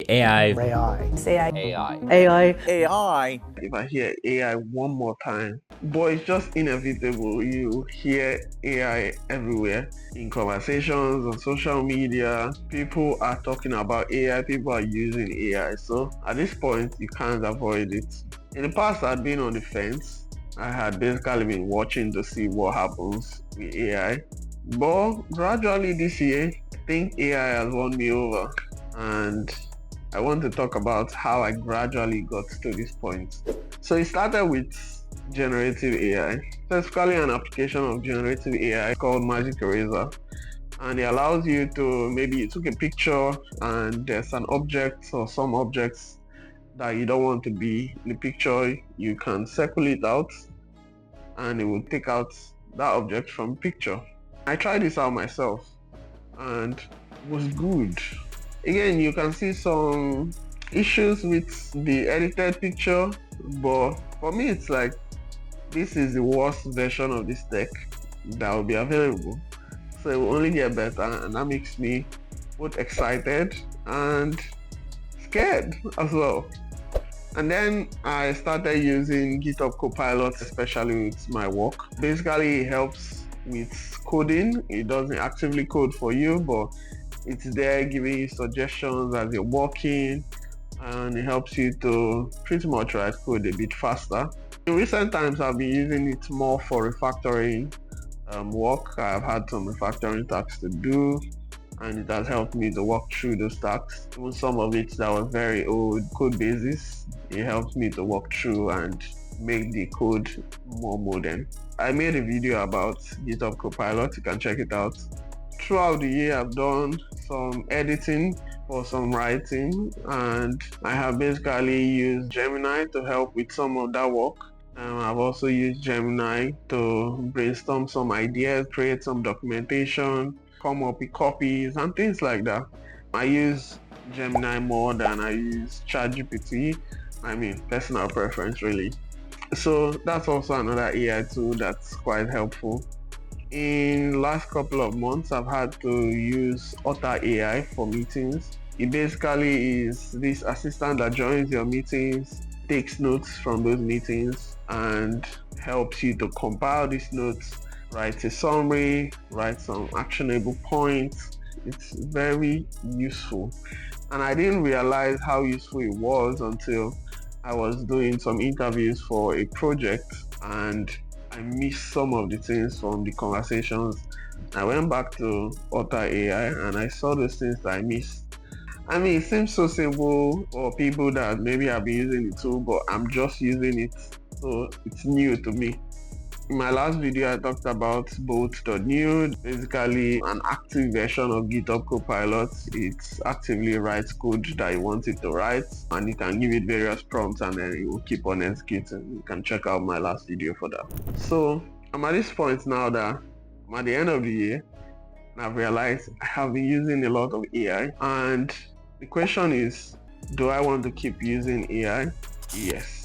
AI. AI. Say AI. AI. AI. If I hear AI one more time, boy, it's just inevitable. You hear AI everywhere in conversations on social media. People are talking about AI, people are using AI. So at this point, you can't avoid it. In the past, I'd been on the fence. I had basically been watching to see what happens with AI. But gradually this year, I think AI has won me over. And I want to talk about how I gradually got to this point. So it started with generative AI, specifically an application of generative AI called Magic Eraser. And it allows you to, maybe you took a picture and there's an object or some objects that you don't want to be in the picture, you can circle it out and it will take out that object from picture. I tried this out myself and it was good. Again, you can see some issues with the edited picture, but for me it's like this is the worst version of this tech that will be available. So it will only get better, and that makes me both excited and scared as well. And then I started using GitHub Copilot, especially with my work. Basically, it helps with coding. It doesn't actively code for you, but it's there giving you suggestions as you're working, and it helps you to pretty much write code a bit faster. In recent times, I've been using it more for refactoring work. I've had some refactoring tasks to do, and it has helped me to walk through those tasks. Even some of it that was very old code basis, it helps me to walk through and make the code more modern. I made a video about GitHub Copilot, you can check it out. Throughout the year, I've done some editing for some writing, and I have basically used Gemini to help with some of that work. I've also used Gemini to brainstorm some ideas, create some documentation, come up with copies and things like that. I use Gemini more than I use ChatGPT. I mean, personal preference really. So that's also another AI tool that's quite helpful. In the last couple of months, I've had to use Otter.ai for meetings. It basically is this assistant that joins your meetings, takes notes from those meetings, and helps you to compile these notes, write a summary, write some actionable points. It's very useful. And I didn't realize how useful it was until I was doing some interviews for a project and I missed some of the things from the conversations. I went back to Otter.ai and I saw those things that I missed. I mean, it seems so simple for people that maybe have been using the tool, but I'm just using it, so it's new to me. In my last video, I talked about bolt.new, basically an active version of GitHub Copilot. It actively writes code that you want it to write, and you can give it various prompts and then it will keep on executing. You can check out my last video for that. So I'm at this point now that I'm at the end of the year, and I've realized I have been using a lot of AI, and the question is, do I want to keep using AI? Yes.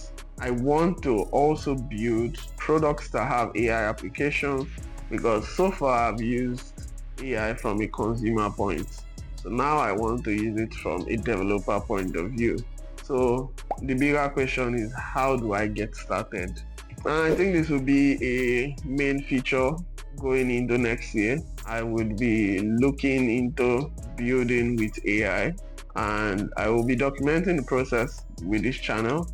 I want to also build products that have AI applications, because so far I've used AI from a consumer point. So now I want to use it from a developer point of view. So the bigger question is, how do I get started? And I think this will be a main feature going into next year. I would be looking into building with AI, and I will be documenting the process with this channel.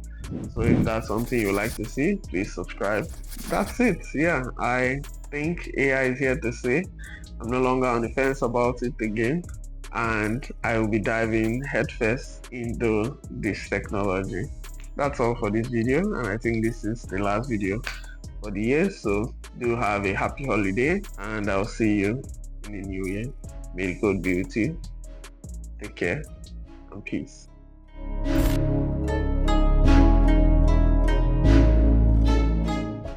So if that's something you'd like to see, please subscribe. That's it. Yeah, I think AI is here to stay. I'm no longer on the fence about it again, and I will be diving headfirst into this technology. That's all for this video, and I think this is the last video for the year. So do have a happy holiday, and I'll see you in the new year. May God be with you. Take care and peace.